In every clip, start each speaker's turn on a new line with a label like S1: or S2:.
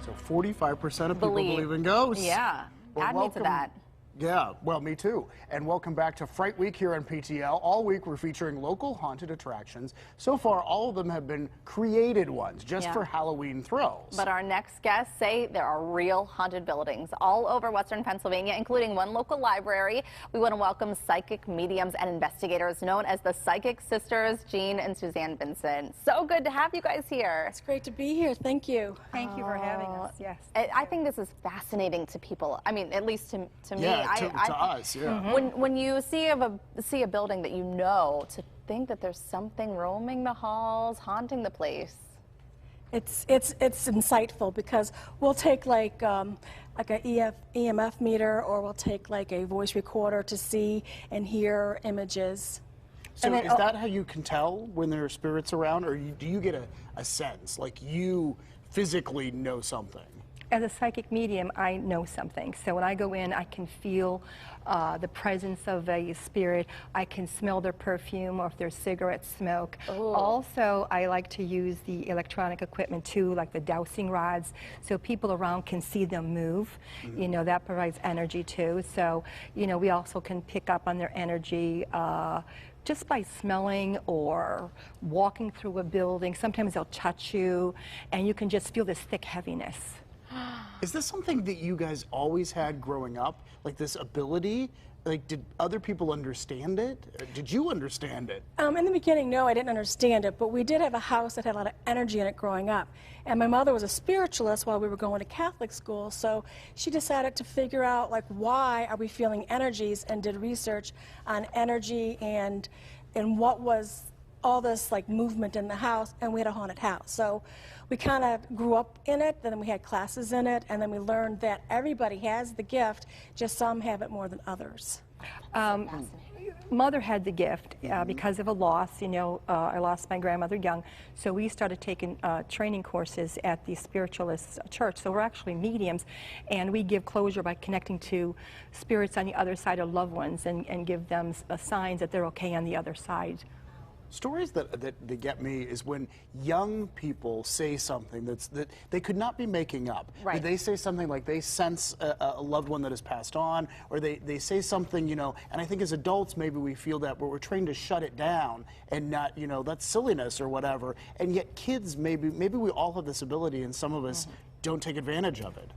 S1: So 45% of people believe in ghosts.
S2: Yeah,
S1: Well,
S2: add me to that.
S1: Yeah, well, me too. And welcome back to Fright Week here on PTL. All week we're featuring local haunted attractions. So far, all of them have been created ones, just for Halloween thrills.
S2: But our next guests say there are real haunted buildings all over Western Pennsylvania, including one local library. We want to welcome psychic mediums and investigators known as the Psychic Sisters, Jean and Suzanne Vincent. So good to have you guys here.
S3: It's great to be here. Thank you.
S4: Thank you for having us. Yes.
S2: I think this is fascinating to people. I mean, at least to me.
S1: Yeah, to us, yeah.
S2: When you see a building that you know, to think that there's something roaming the halls, haunting the place.
S3: It's insightful because we'll take like a EMF meter, or we'll take like a voice recorder to see and hear images.
S1: So
S3: and then,
S1: is that how you can tell when there are spirits around, or do you get a sense, like you physically know something?
S4: As a psychic medium, I know something. So when I go in, I can feel the presence of a spirit. I can smell their perfume or if there's cigarette smoke.
S2: Ooh.
S4: Also, I like to use the electronic equipment too, like the dowsing rods, so people around can see them move. You know, that provides energy too. So, you know, we also can pick up on their energy just by smelling or walking through a building. Sometimes they'll touch you, and you can just feel this thick heaviness.
S1: Is this something that you guys always had growing up, like this ability? Like, did other people understand it? Did you understand it?
S3: In the beginning, no, I didn't understand it, but we did have a house that had a lot of energy in it growing up. And my mother was a spiritualist while we were going to Catholic school, so she decided to figure out, like, why are we feeling energies, and did research on energy and what was all this like movement in the house, and we had a haunted house. So we kind of grew up in it, then we had classes in it, and then we learned that everybody has the gift, just some have it more than others.
S4: Mother had the gift because of a loss. You know, I lost my grandmother young, so we started taking training courses at the spiritualist church. So we're actually mediums, and we give closure by connecting to spirits on the other side of loved ones and give them signs that they're okay on the other side.
S1: Stories that get me is when young people say something that they could not be making up.
S2: Right.
S1: They say something like they sense a loved one that has passed on, or they say something, you know, and I think as adults maybe we feel that, but we're trained to shut it down and not, you know, that's silliness or whatever. And yet kids, maybe we all have this ability, and some of us don't take advantage of it.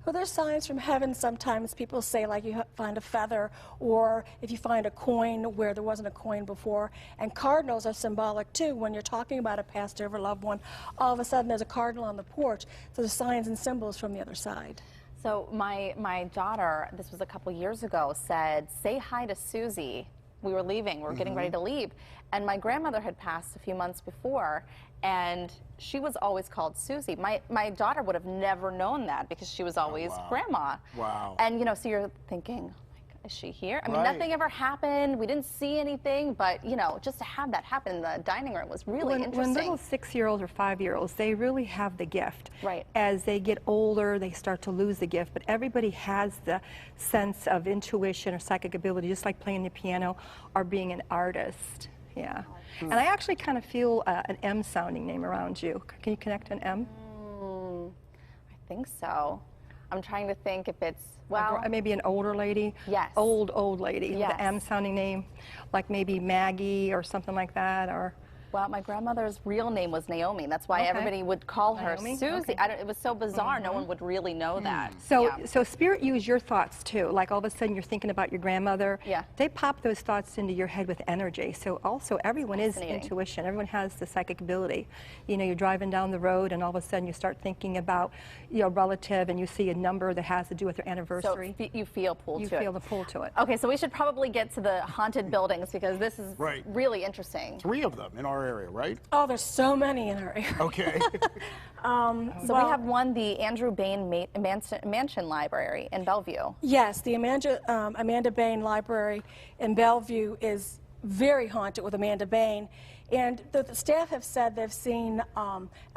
S3: Well, there's signs from heaven sometimes. People say, like, you find a feather, or if you find a coin where there wasn't a coin before. And cardinals are symbolic too. When you're talking about a passed over loved one, all of a sudden there's a cardinal on the porch. So there's signs and symbols from the other side.
S2: So my daughter, this was a couple years ago, said, "Say hi to Susie." We were leaving, we were getting ready to leave, and my grandmother had passed a few months before, and she was always called Susie. My daughter would have never known that because she was always Grandma.
S1: Wow.
S2: And you know, so you're thinking, is she here? I mean,
S1: Right.
S2: nothing ever happened. We didn't see anything, but you know, just to have that happen in the dining room was really interesting.
S4: When little 6-year-olds or 5-year-olds, they really have the gift.
S2: Right.
S4: As they get older, they start to lose the gift, but everybody has the sense of intuition or psychic ability, just like playing the piano or being an artist. Yeah. And I actually kind of feel an M sounding name around you. Can you connect an M?
S2: I think so. I'm trying to think if it's, well,
S4: maybe an older lady.
S2: Yes.
S4: Old lady.
S2: Yes.
S4: With an M sounding name, like maybe Maggie or something like that, or.
S2: well, my grandmother's real name was Naomi. That's why everybody would call her
S4: Naomi?
S2: Susie.
S4: Okay.
S2: It was so bizarre. No one would really know that.
S4: So spirit use your thoughts too. Like all of a sudden you're thinking about your grandmother.
S2: Yeah.
S4: They pop those thoughts into your head with energy. So also everyone is
S2: Fascinating.
S4: intuition. Everyone has the psychic ability. You know, you're driving down the road and all of a sudden you start thinking about your relative and you see a number that has to do with their anniversary.
S2: So you feel pulled to it.
S4: You feel the pull to it.
S2: Okay, so we should probably get to the haunted buildings because this is really interesting.
S1: 3 of them in our area, right?
S3: Oh, there's so many in our area.
S1: Okay.
S2: So we have one, the Andrew Bayne Mansion Library in Bellevue.
S3: Yes, the Amanda Bayne Library in Bellevue is very haunted with Amanda Bayne. And the staff have said they've seen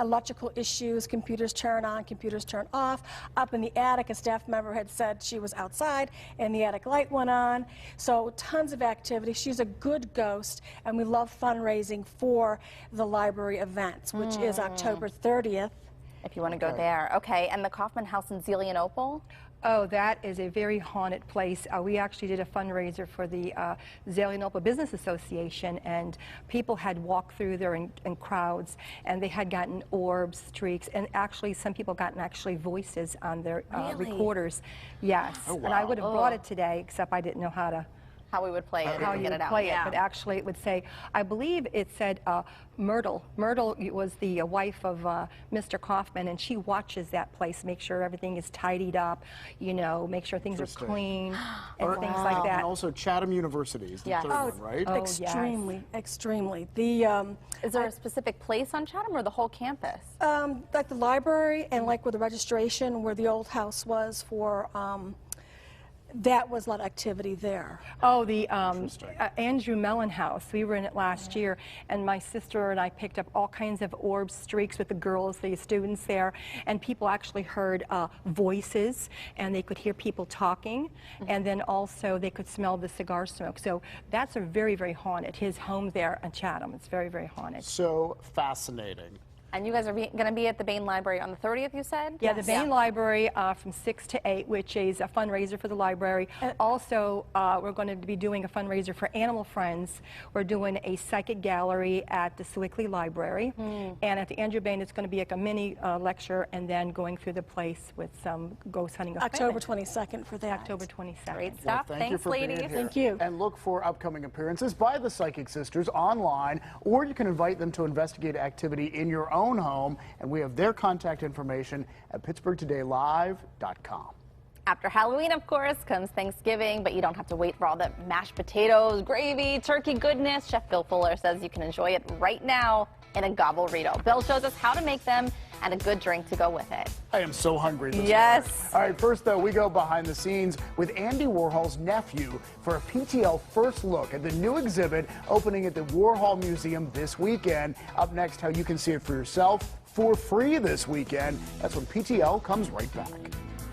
S3: electrical issues, computers turn on, computers turn off. Up in the attic, a staff member had said she was outside and the attic light went on. So tons of activity. She's a good ghost, and we love fundraising for the library events, which is October 30th.
S2: if you want to go there. Okay, and the Kaufman House in Zelienople?
S4: Oh, that is a very haunted place. We actually did a fundraiser for the Zelienople Business Association, and people had walked through there in crowds, and they had gotten orbs, streaks, and actually some people gotten voices on their recorders. Yes,
S1: Oh, wow.
S4: and I would have brought it today, except I didn't know
S2: how we would play it,
S4: how you
S2: get it
S4: would
S2: out.
S4: play it, but actually it would say, I believe it said Myrtle. Myrtle was the wife of Mr. Kaufman, and she watches that place, make sure everything is tidied up, you know, make sure things are clean, and things like that.
S1: And also Chatham University is the third one, right?
S4: Oh,
S3: Extremely, extremely. The
S2: Is there a specific place on Chatham or the whole campus?
S3: like the library and like where the registration, where the old house was for. That was a lot of activity there.
S4: Oh, the Andrew Mellon house. We were in it last year, and my sister and I picked up all kinds of orbs, streaks with the girls, the students there, and people actually heard voices, and they could hear people talking, and then also they could smell the cigar smoke. So that's a very, very haunted. His home there in Chatham, it's very, very haunted.
S1: So fascinating.
S2: And you guys are going to be at the Bayne Library on the 30th, you said?
S4: Yeah, the Bayne Library from 6 to 8, which is a fundraiser for the library. Also, we're going to be doing a fundraiser for Animal Friends. We're doing a psychic gallery at the Sewickley Library. And at the Andrew Bayne, it's going to be like a mini lecture, and then going through the place with some ghost hunting
S3: October
S4: equipment.
S3: 22nd for that.
S4: October 22nd.
S2: Great stuff.
S1: Well, thank you
S2: Thanks,
S1: for being
S2: ladies.
S1: here.
S3: Thank you.
S1: And look for upcoming appearances by the Psychic Sisters online, or you can invite them to investigate activity in your own home, and we have their contact information at PittsburghTodayLive.com.
S2: After Halloween, of course, comes Thanksgiving, but you don't have to wait for all the mashed potatoes, gravy, turkey goodness. Chef Bill Fuller says you can enjoy it right now in a gobble-rito. Bill shows us how to make them and a good drink to go with it.
S1: I am so hungry this morning.
S2: Yes.
S1: All right, first, though, we go behind the scenes with Andy Warhol's nephew for a PTL first look at the new exhibit opening at the Warhol Museum this weekend. Up next, how you can see it for yourself for free this weekend. That's when PTL comes right back.